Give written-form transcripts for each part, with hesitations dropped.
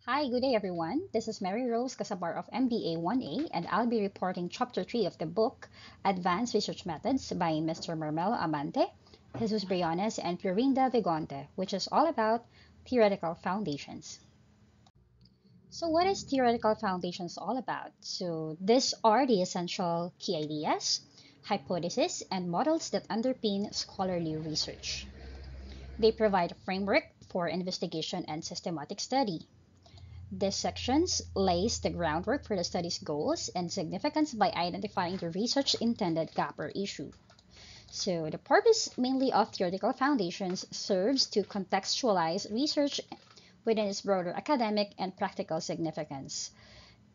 Hi, good day everyone. This is Mary Rose Casabar of MBA 1A, and I'll be reporting Chapter 3 of the book Advanced Research Methods by Mr. Marmelo Amante, Jesus Briones, and Florinda Vigonte, which is all about theoretical foundations. So, what is theoretical foundations all about? So, these are the essential key ideas, hypotheses, and models that underpin scholarly research. They provide a framework for investigation and systematic study. This section lays the groundwork for the study's goals and significance by identifying the research intended gap or issue. So, the purpose mainly of theoretical foundations serves to contextualize research within its broader academic and practical significance.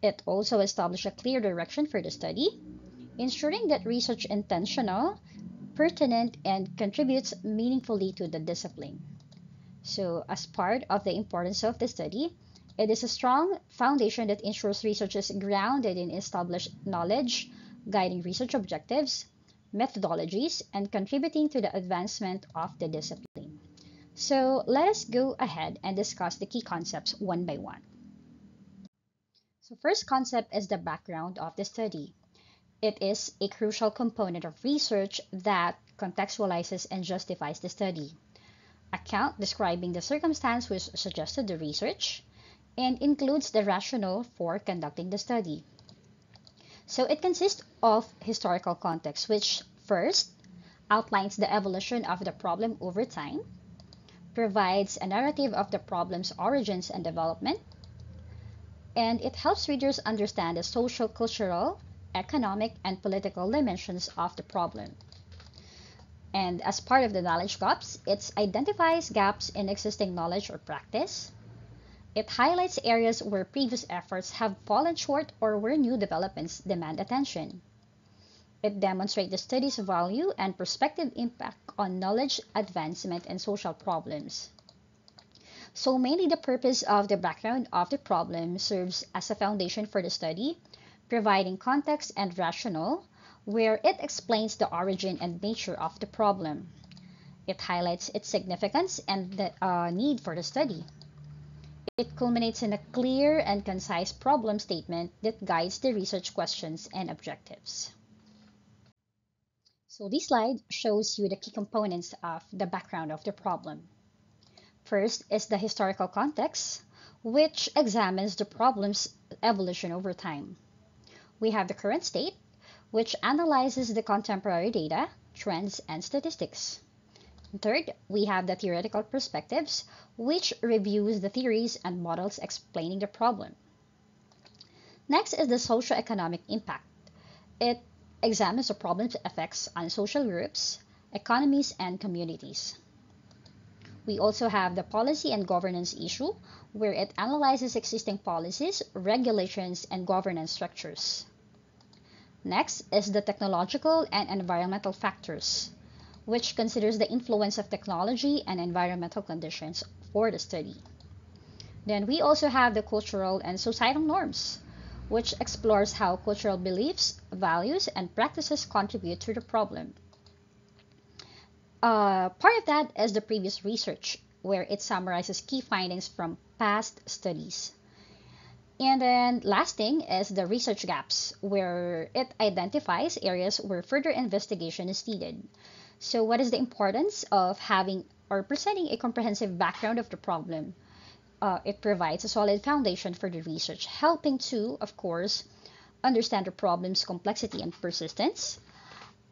It also establishes a clear direction for the study, ensuring that research is intentional, pertinent, and contributes meaningfully to the discipline. So, as part of the importance of the study, it is a strong foundation that ensures research is grounded in established knowledge, guiding research objectives, methodologies, and contributing to the advancement of the discipline. So, let us go ahead and discuss the key concepts one by one. So, first concept is the background of the study. It is a crucial component of research that contextualizes and justifies the study. Account describing the circumstance which suggested the research, and includes the rationale for conducting the study. So it consists of historical context, which first outlines the evolution of the problem over time, provides a narrative of the problem's origins and development, and it helps readers understand the social, cultural, economic, and political dimensions of the problem. And as part of the knowledge gaps, it identifies gaps in existing knowledge or practice. It highlights areas where previous efforts have fallen short or where new developments demand attention. It demonstrates the study's value and prospective impact on knowledge advancement and social problems. So mainly the purpose of the background of the problem serves as a foundation for the study, providing context and rationale, where it explains the origin and nature of the problem. It highlights its significance and the need for the study. It culminates in a clear and concise problem statement that guides the research questions and objectives. So this slide shows you the key components of the background of the problem. First is the historical context, which examines the problem's evolution over time. We have the current state, which analyzes the contemporary data, trends, and statistics. Third, we have the theoretical perspectives, which reviews the theories and models explaining the problem. Next is the socio-economic impact. It examines the problem's effects on social groups, economies, and communities. We also have the policy and governance issue, where it analyzes existing policies, regulations, and governance structures. Next is the technological and environmental factors, which considers the influence of technology and environmental conditions for the study. Then we also have the cultural and societal norms, which explores how cultural beliefs, values, and practices contribute to the problem. Part of that is the previous research, where it summarizes key findings from past studies. And then last thing is the research gaps, where it identifies areas where further investigation is needed. So what is the importance of having or presenting a comprehensive background of the problem? It provides a solid foundation for the research, helping to, of course, understand the problem's complexity and persistence,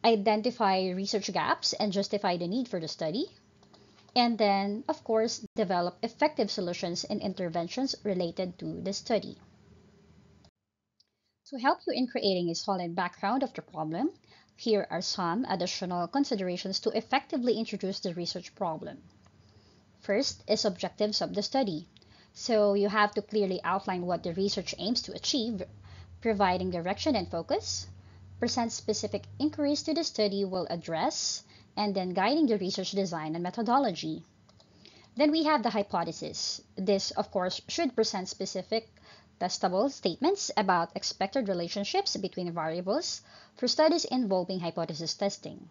identify research gaps and justify the need for the study, and then, of course, develop effective solutions and interventions related to the study. To help you in creating a solid background of the problem, here are some additional considerations to effectively introduce the research problem. First is objectives of the study. So you have to clearly outline what the research aims to achieve, providing direction and focus, present specific inquiries to the study will address, and then guiding the research design and methodology. Then we have the hypothesis. This, of course, should present specific testable statements about expected relationships between variables for studies involving hypothesis testing.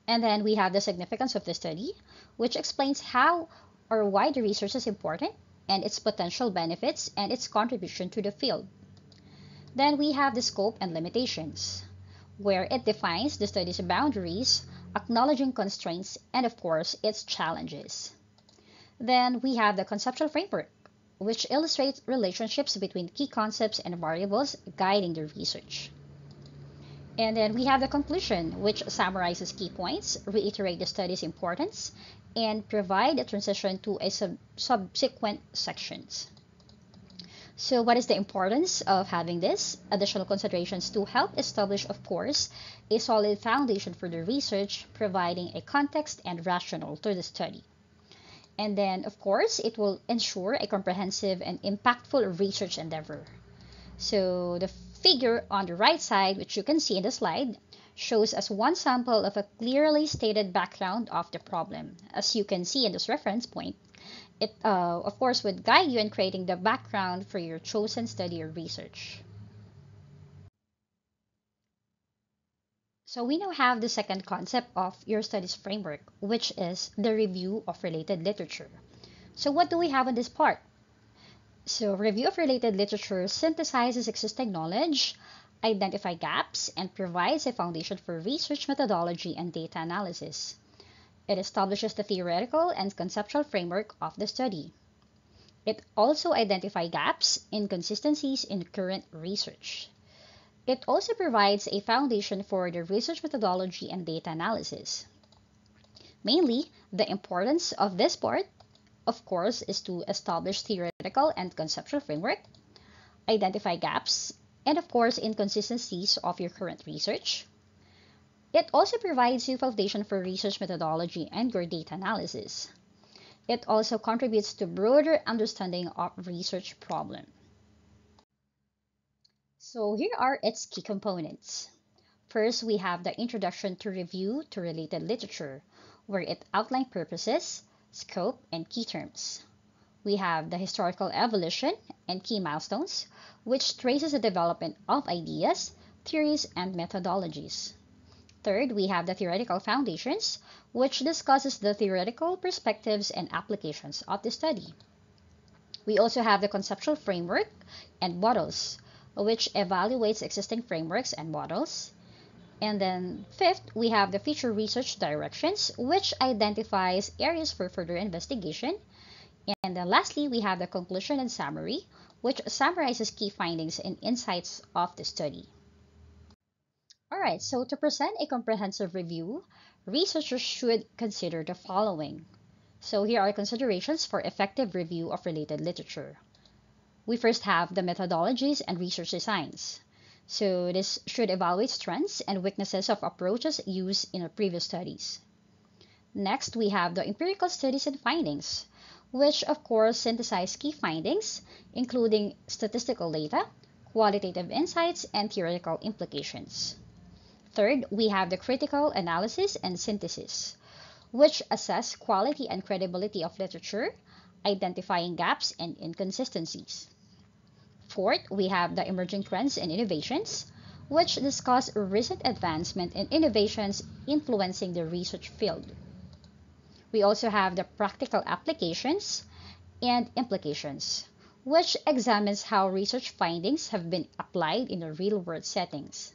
And then we have the significance of the study, which explains how or why the research is important, and its potential benefits and its contribution to the field. Then we have the scope and limitations, where it defines the study's boundaries, acknowledging constraints, and of course, its challenges. Then we have the conceptual framework, which illustrates relationships between key concepts and variables guiding the research. And then we have the conclusion, which summarizes key points, reiterate the study's importance, and provide a transition to a subsequent sections. So what is the importance of having this? Additional considerations to help establish, of course, a solid foundation for the research, providing a context and rationale to the study. And then, of course, it will ensure a comprehensive and impactful research endeavor. So the figure on the right side, which you can see in the slide, shows us one sample of a clearly stated background of the problem. As you can see in this reference point, it, of course, would guide you in creating the background for your chosen study or research. So we now have the second concept of your studies framework, which is the review of related literature. So what do we have in this part? So review of related literature synthesizes existing knowledge, identify gaps, and provides a foundation for research methodology and data analysis. It establishes the theoretical and conceptual framework of the study. It also identifies gaps, inconsistencies in current research. It also provides a foundation for the research methodology and data analysis. Mainly, the importance of this part, of course, is to establish theoretical and conceptual framework, identify gaps, and of course, inconsistencies of your current research. It also provides you foundation for research methodology and your data analysis. It also contributes to broader understanding of research problem. So here are its key components. First, we have the introduction to review to related literature, where it outlines purposes, scope, and key terms. We have the historical evolution and key milestones, which traces the development of ideas, theories, and methodologies. Third, we have the theoretical foundations, which discusses the theoretical perspectives and applications of the study. We also have the conceptual framework and models, which evaluates existing frameworks and models. And then fifth, we have the future research directions, which identifies areas for further investigation. And then lastly, we have the conclusion and summary, which summarizes key findings and insights of the study. All right, so to present a comprehensive review, researchers should consider the following. So here are considerations for effective review of related literature. We first have the methodologies and research designs. So this should evaluate strengths and weaknesses of approaches used in previous studies. Next, we have the empirical studies and findings, which of course synthesize key findings, including statistical data, qualitative insights, and theoretical implications. Third, we have the critical analysis and synthesis, which assess quality and credibility of literature, identifying gaps and inconsistencies. Fourth, we have the emerging trends and innovations, which discuss recent advancement and innovations influencing the research field. We also have the practical applications and implications, which examines how research findings have been applied in the real-world settings.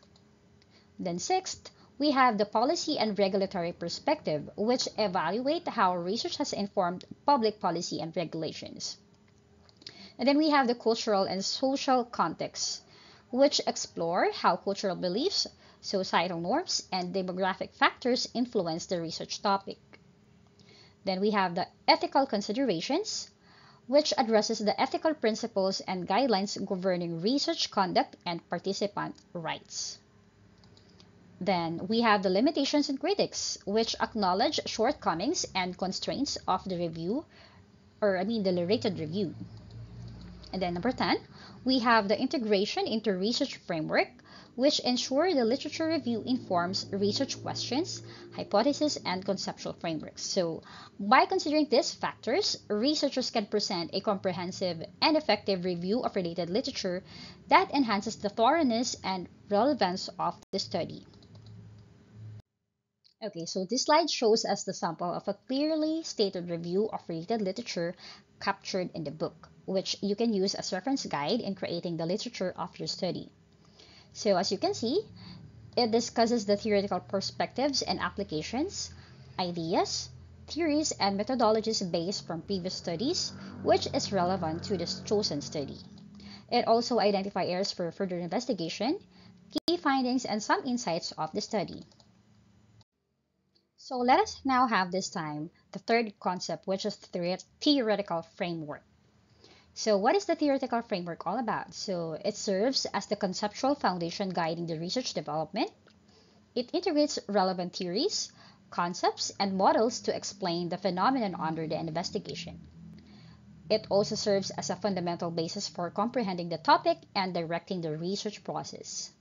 Then sixth, we have the policy and regulatory perspective, which evaluate how research has informed public policy and regulations. And then we have the cultural and social context, which explore how cultural beliefs, societal norms, and demographic factors influence the research topic. Then we have the ethical considerations, which addresses the ethical principles and guidelines governing research conduct and participant rights. Then we have the limitations and critics, which acknowledge shortcomings and constraints of the review, the narrated review. And then number 10, we have the integration into research framework, which ensure the literature review informs research questions, hypotheses, and conceptual frameworks. So by considering these factors, researchers can present a comprehensive and effective review of related literature that enhances the thoroughness and relevance of the study. Okay, so this slide shows us the sample of a clearly stated review of related literature captured in the book, which you can use as reference guide in creating the literature of your study. So as you can see, it discusses the theoretical perspectives and applications, ideas, theories, and methodologies based from previous studies, which is relevant to the chosen study. It also identifies areas for further investigation, key findings, and some insights of the study. So let us now have this time the third concept, which is theoretical framework. So what is the theoretical framework all about? So it serves as the conceptual foundation guiding the research development. It integrates relevant theories, concepts, and models to explain the phenomenon under the investigation. It also serves as a fundamental basis for comprehending the topic and directing the research process.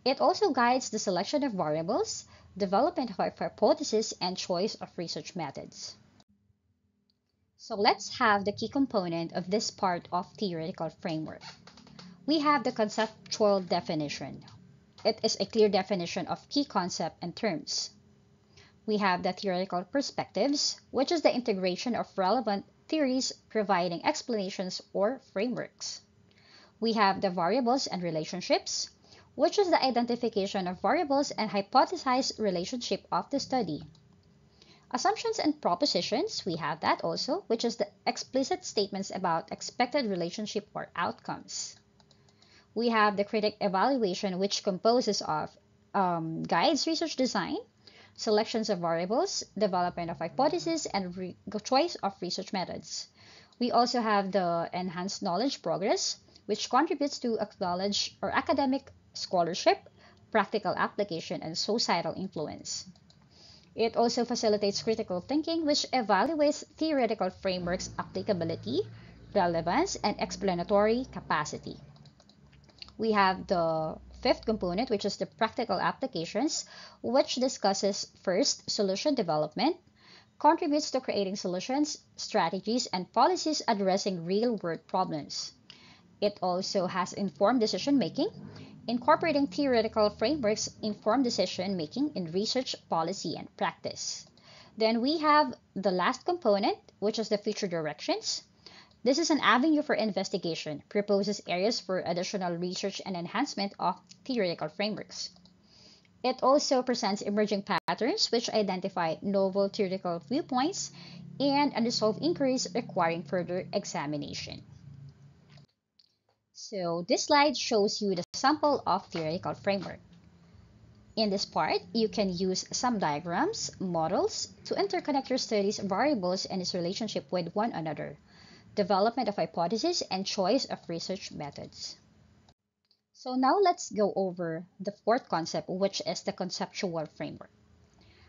It also guides the selection of variables, development of hypotheses, and choice of research methods. So let's have the key component of this part of theoretical framework. We have the conceptual definition. It is a clear definition of key concept and terms. We have the theoretical perspectives, which is the integration of relevant theories providing explanations or frameworks. We have the variables and relationships, which is the identification of variables and hypothesized relationship of the study. Assumptions and propositions, we have that also, which is the explicit statements about expected relationship or outcomes. We have the critic evaluation, which composes of guides research design, selections of variables, development of hypotheses, and choice of research methods. We also have the enhanced knowledge progress, which contributes to acknowledge or academic scholarship, practical application, and societal influence. It also facilitates critical thinking, which evaluates theoretical frameworks' applicability, relevance, and explanatory capacity. We have the fifth component, which is the practical applications, which discusses first solution development, contributes to creating solutions, strategies, and policies addressing real-world problems. It also has informed decision making, incorporating theoretical frameworks informed decision making in research, policy, and practice. Then we have the last component, which is the future directions. This is an avenue for investigation, proposes areas for additional research and enhancement of theoretical frameworks. It also presents emerging patterns which identify novel theoretical viewpoints and unresolved inquiries requiring further examination. So this slide shows you the sample of theoretical framework. In this part, you can use some diagrams, models, to interconnect your study's variables and its relationship with one another, development of hypotheses, and choice of research methods. So now let's go over the fourth concept, which is the conceptual framework.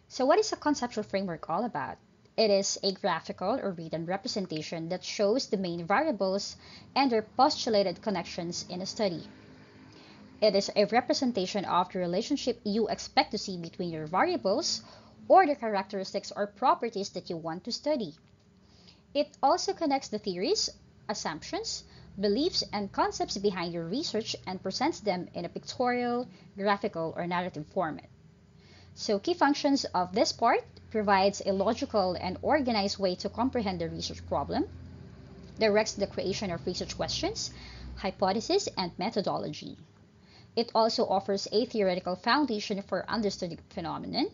So what is a conceptual framework all about? It is a graphical or written representation that shows the main variables and their postulated connections in a study. It is a representation of the relationship you expect to see between your variables or the characteristics or properties that you want to study. It also connects the theories, assumptions, beliefs, and concepts behind your research and presents them in a pictorial, graphical, or narrative format. So key functions of this part provides a logical and organized way to comprehend the research problem, directs the creation of research questions, hypotheses, and methodology. It also offers a theoretical foundation for understanding phenomenon,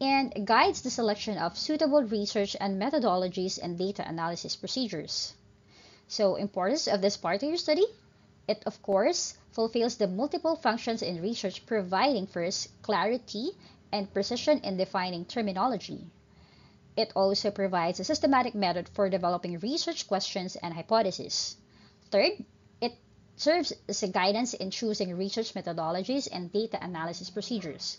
and guides the selection of suitable research and methodologies and data analysis procedures. So, importance of this part of your study, it of course fulfills the multiple functions in research, providing first clarity and precision in defining terminology. It also provides a systematic method for developing research questions and hypotheses. Third, it serves as a guidance in choosing research methodologies and data analysis procedures.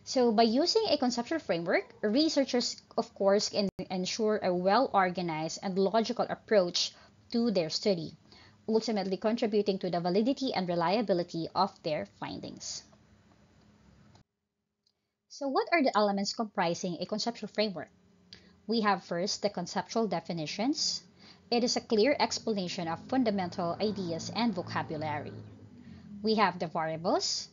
So by using a conceptual framework, researchers, of course, can ensure a well-organized and logical approach to their study, ultimately contributing to the validity and reliability of their findings. So what are the elements comprising a conceptual framework? We have first the conceptual definitions. It is a clear explanation of fundamental ideas and vocabulary. We have the variables.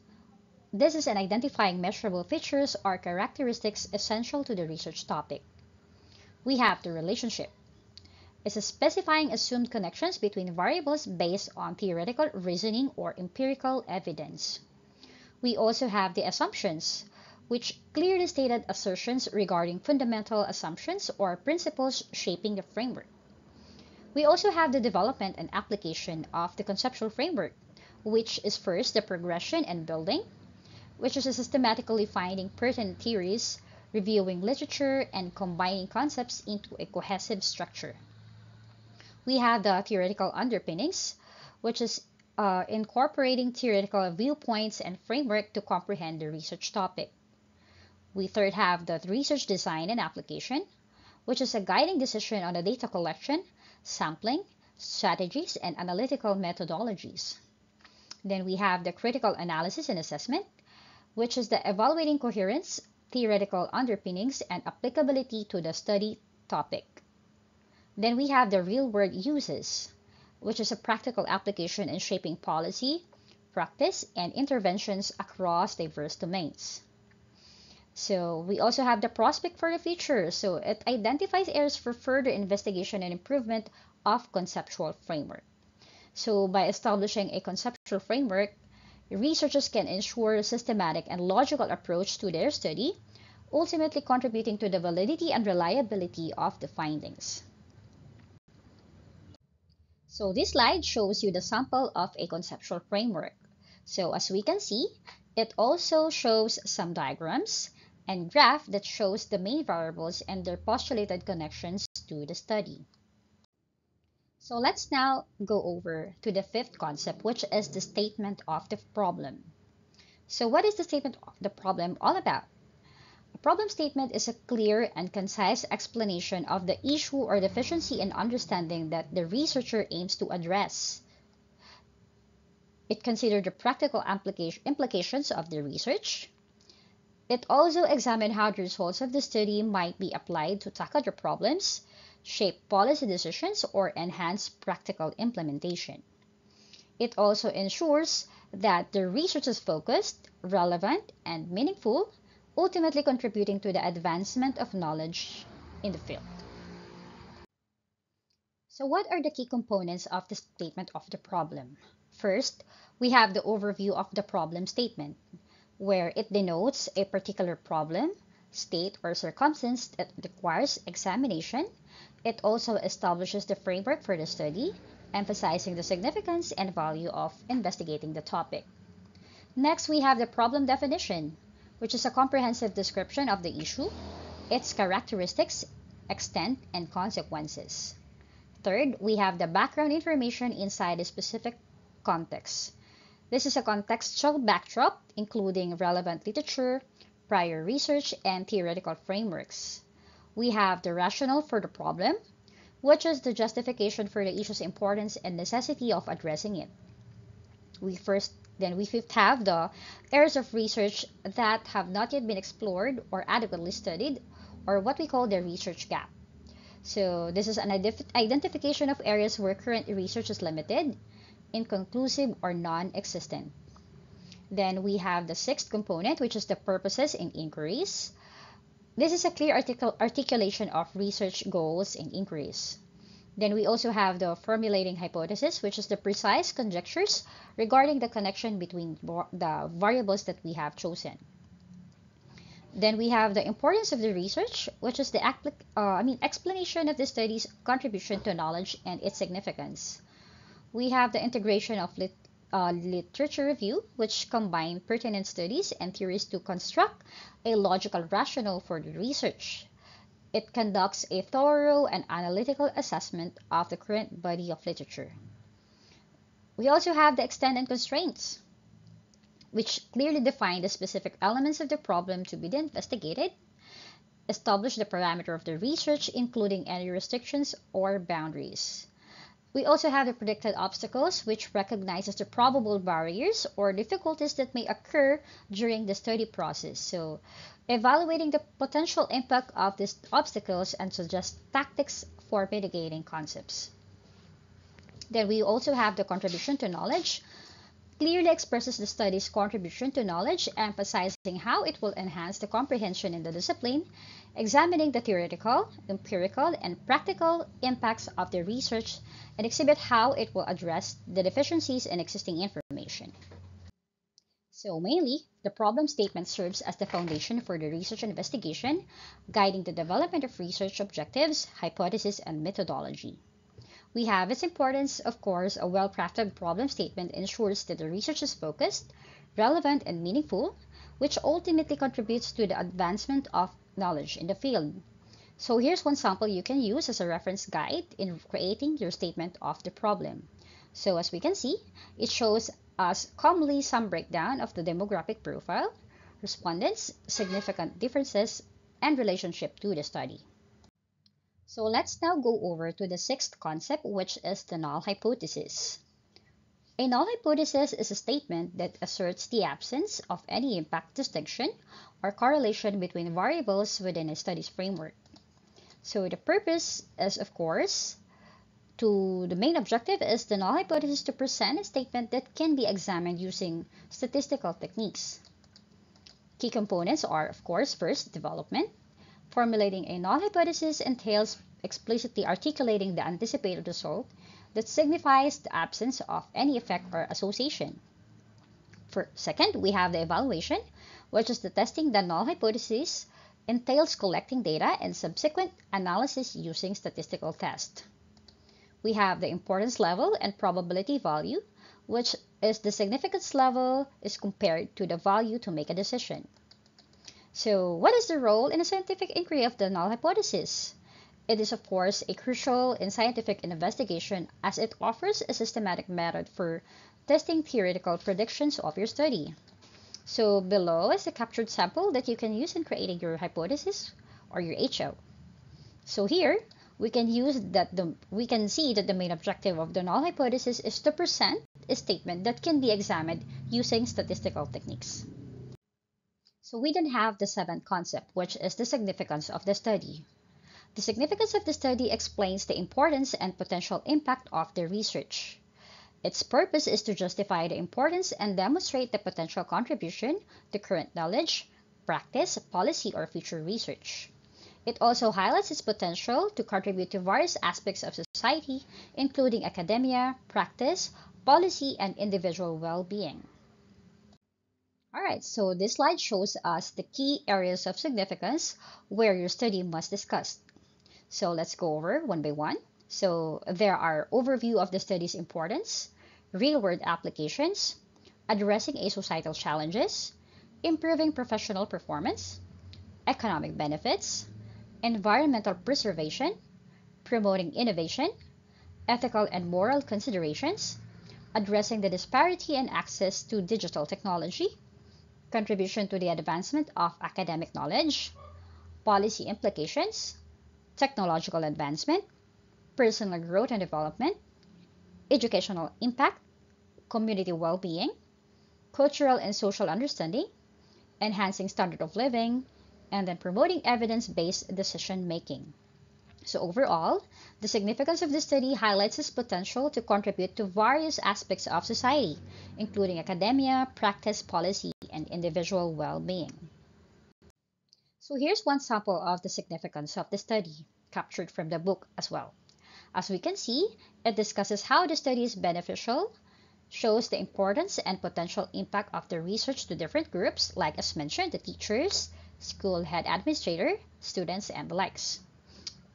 This is an identifying measurable features or characteristics essential to the research topic. We have the relationship. is specifying assumed connections between variables based on theoretical reasoning or empirical evidence. We also have the assumptions, which clearly stated assertions regarding fundamental assumptions or principles shaping the framework. We also have the development and application of the conceptual framework, which is first the progression and building, which is systematically finding pertinent theories, reviewing literature, and combining concepts into a cohesive structure. We have the theoretical underpinnings, which is incorporating theoretical viewpoints and framework to comprehend the research topic. We third have the research design and application, which is a guiding decision on the data collection, sampling, strategies, and analytical methodologies. Then we have the critical analysis and assessment, which is the evaluating coherence, theoretical underpinnings, and applicability to the study topic. Then we have the real-world uses, which is a practical application in shaping policy, practice, and interventions across diverse domains. So we also have the prospect for the future. So it identifies areas for further investigation and improvement of conceptual framework. So by establishing a conceptual framework, researchers can ensure a systematic and logical approach to their study, ultimately contributing to the validity and reliability of the findings. So this slide shows you the sample of a conceptual framework. So as we can see, it also shows some diagrams and graph that shows the main variables and their postulated connections to the study. So let's now go over to the fifth concept, which is the statement of the problem. So what is the statement of the problem all about? A problem statement is a clear and concise explanation of the issue or deficiency in understanding that the researcher aims to address. It considers the practical implications of the research. It also examines how the results of the study might be applied to tackle the problems, shape policy decisions, or enhance practical implementation. It also ensures that the research is focused, relevant, and meaningful, ultimately contributing to the advancement of knowledge in the field. So what are the key components of the statement of the problem? First, we have the overview of the problem statement, where it denotes a particular problem, state, or circumstance that requires examination. It also establishes the framework for the study, emphasizing the significance and value of investigating the topic. Next, we have the problem definition, which is a comprehensive description of the issue, its characteristics, extent, and consequences. Third, we have the background information inside a specific context. This is a contextual backdrop, including relevant literature, prior research, and theoretical frameworks. We have the rationale for the problem, which is the justification for the issue's importance and necessity of addressing it. We fifth have the areas of research that have not yet been explored or adequately studied, or what we call the research gap. So this is an identification of areas where current research is limited, inconclusive, or non-existent. Then we have the sixth component, which is the purposes and inquiries. This is a clear articulation of research goals and inquiries. Then we also have the formulating hypothesis, which is the precise conjectures regarding the connection between the variables that we have chosen. Then we have the importance of the research, which is the explanation of the study's contribution to knowledge and its significance. We have the integration of literature review, which combine pertinent studies and theories to construct a logical rationale for the research. It conducts a thorough and analytical assessment of the current body of literature. We also have the extent and constraints, which clearly define the specific elements of the problem to be investigated, establish the parameter of the research, including any restrictions or boundaries. We also have the predicted obstacles, which recognizes the probable barriers or difficulties that may occur during the study process. So, evaluating the potential impact of these obstacles and suggest tactics for mitigating concepts. Then we also have the contribution to knowledge. clearly expresses the study's contribution to knowledge, emphasizing how it will enhance the comprehension in the discipline, examining the theoretical, empirical, and practical impacts of the research, and exhibit how it will address the deficiencies in existing information. So mainly, the problem statement serves as the foundation for the research and investigation, guiding the development of research objectives, hypotheses, and methodology. We have its importance, of course. A well-crafted problem statement ensures that the research is focused, relevant, and meaningful, which ultimately contributes to the advancement of knowledge in the field. So here's one sample you can use as a reference guide in creating your statement of the problem. So as we can see, it shows us commonly some breakdown of the demographic profile, respondents, significant differences, and relationship to the study. So let's now go over to the sixth concept, which is the null hypothesis. A null hypothesis is a statement that asserts the absence of any impact distinction or correlation between variables within a study's framework. So the purpose is, of course, the main objective is the null hypothesis to present a statement that can be examined using statistical techniques. Key components are, of course, first, development. Formulating a null hypothesis entails explicitly articulating the anticipated result that signifies the absence of any effect or association. Second, we have the evaluation, which is the testing the null hypothesis entails collecting data and subsequent analysis using statistical tests. We have the importance level and probability value, which is the significance level is compared to the value to make a decision. So what is the role in a scientific inquiry of the null hypothesis? It is, of course, a crucial in scientific investigation as it offers a systematic method for testing theoretical predictions of your study. So below is a captured sample that you can use in creating your hypothesis or your HO. So here, we can see that the main objective of the null hypothesis is to present a statement that can be examined using statistical techniques. So we then have the seventh concept, which is the significance of the study. The significance of the study explains the importance and potential impact of the research. Its purpose is to justify the importance and demonstrate the potential contribution to current knowledge, practice, policy, or future research. It also highlights its potential to contribute to various aspects of society, including academia, practice, policy, and individual well-being. Alright, so this slide shows us the key areas of significance where your study must discuss. So let's go over one by one. So there are overview of the study's importance, real-world applications, addressing a societal challenges, improving professional performance, economic benefits, environmental preservation, promoting innovation, ethical and moral considerations, addressing the disparity in access to digital technology, contribution to the advancement of academic knowledge, policy implications, technological advancement, personal growth and development, educational impact, community well-being, cultural and social understanding, enhancing standard of living, and then promoting evidence-based decision-making. So overall, the significance of this study highlights its potential to contribute to various aspects of society, including academia, practice, policy, and individual well-being. So here's one sample of the significance of the study, captured from the book as well. As we can see, it discusses how the study is beneficial, shows the importance and potential impact of the research to different groups, like as mentioned, the teachers, school head administrator, students, and the likes.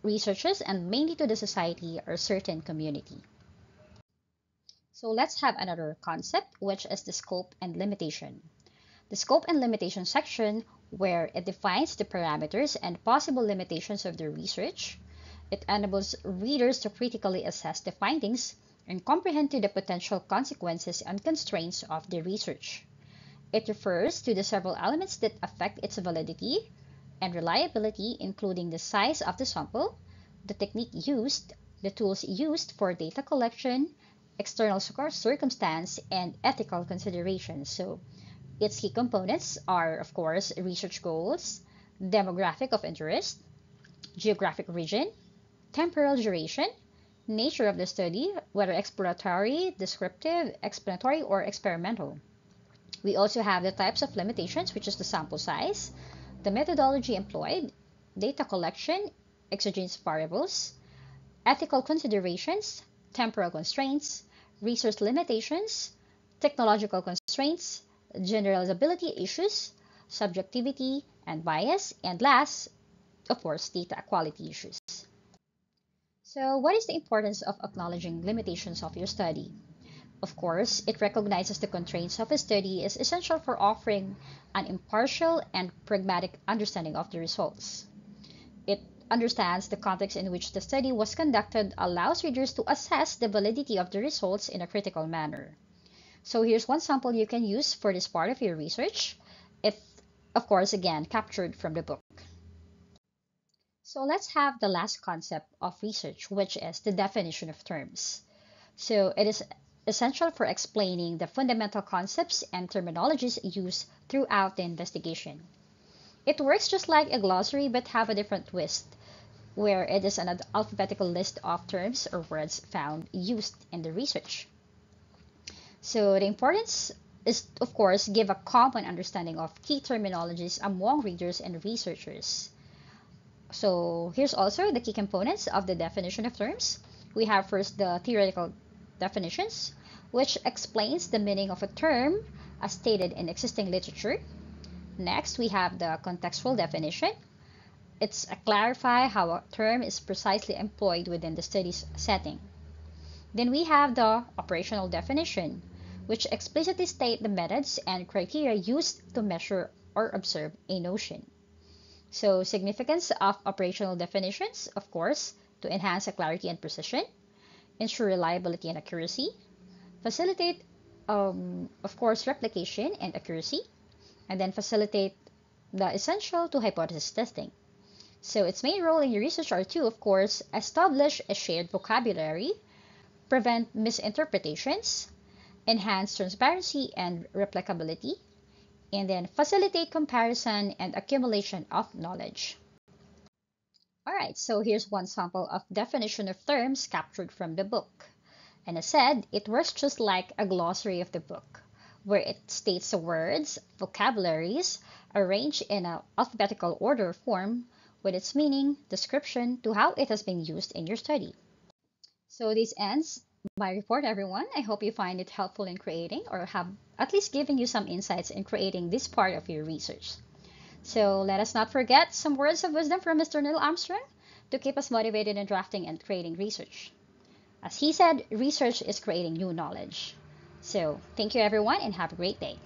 Researchers, and mainly to the society or certain community. So let's have another concept, which is the scope and limitation. The scope and limitation section, where it defines the parameters and possible limitations of the research. It enables readers to critically assess the findings and comprehend to the potential consequences and constraints of the research. It refers to the several elements that affect its validity and reliability, including the size of the sample, the technique used, the tools used for data collection, external circumstance, and ethical considerations. So its key components are, of course, research goals, demographic of interest, geographic region, temporal duration, nature of the study, whether exploratory, descriptive, explanatory, or experimental. We also have the types of limitations, which is the sample size, the methodology employed, data collection, exogenous variables, ethical considerations, temporal constraints, resource limitations, technological constraints, generalizability issues, subjectivity and bias, and last, of course, data quality issues. So, what is the importance of acknowledging limitations of your study? Of course, it recognizes the constraints of a study is essential for offering an impartial and pragmatic understanding of the results. It understands the context in which the study was conducted, allows readers to assess the validity of the results in a critical manner. So here's one sample you can use for this part of your research. It, of course, again, captured from the book. So let's have the last concept of research, which is the definition of terms. So it is essential for explaining the fundamental concepts and terminologies used throughout the investigation. It works just like a glossary but have a different twist, where it is an alphabetical list of terms or words found used in the research. So the importance is, of course, give a common understanding of key terminologies among readers and researchers. So here's also the key components of the definition of terms. We have first the theoretical definitions, which explains the meaning of a term as stated in existing literature. Next, we have the contextual definition. It's a clarify how a term is precisely employed within the study's setting. Then we have the operational definition, which explicitly state the methods and criteria used to measure or observe a notion. So significance of operational definitions, of course, to enhance the clarity and precision, ensure reliability and accuracy, facilitate, of course, replication and accuracy, and then facilitate the essential to hypothesis testing. So its main role in your research are to, of course, establish a shared vocabulary, prevent misinterpretations, enhance transparency and replicability, and then facilitate comparison and accumulation of knowledge. Alright, so here's one sample of definition of terms captured from the book. And as said, it works just like a glossary of the book, where it states the words, vocabularies, arranged in an alphabetical order form with its meaning, description to how it has been used in your study. So this ends my report, everyone. I hope you find it helpful in creating or have at least given you some insights in creating this part of your research. So let us not forget some words of wisdom from Mr. Neil Armstrong to keep us motivated in drafting and creating research. As he said, research is creating new knowledge. So thank you everyone and have a great day.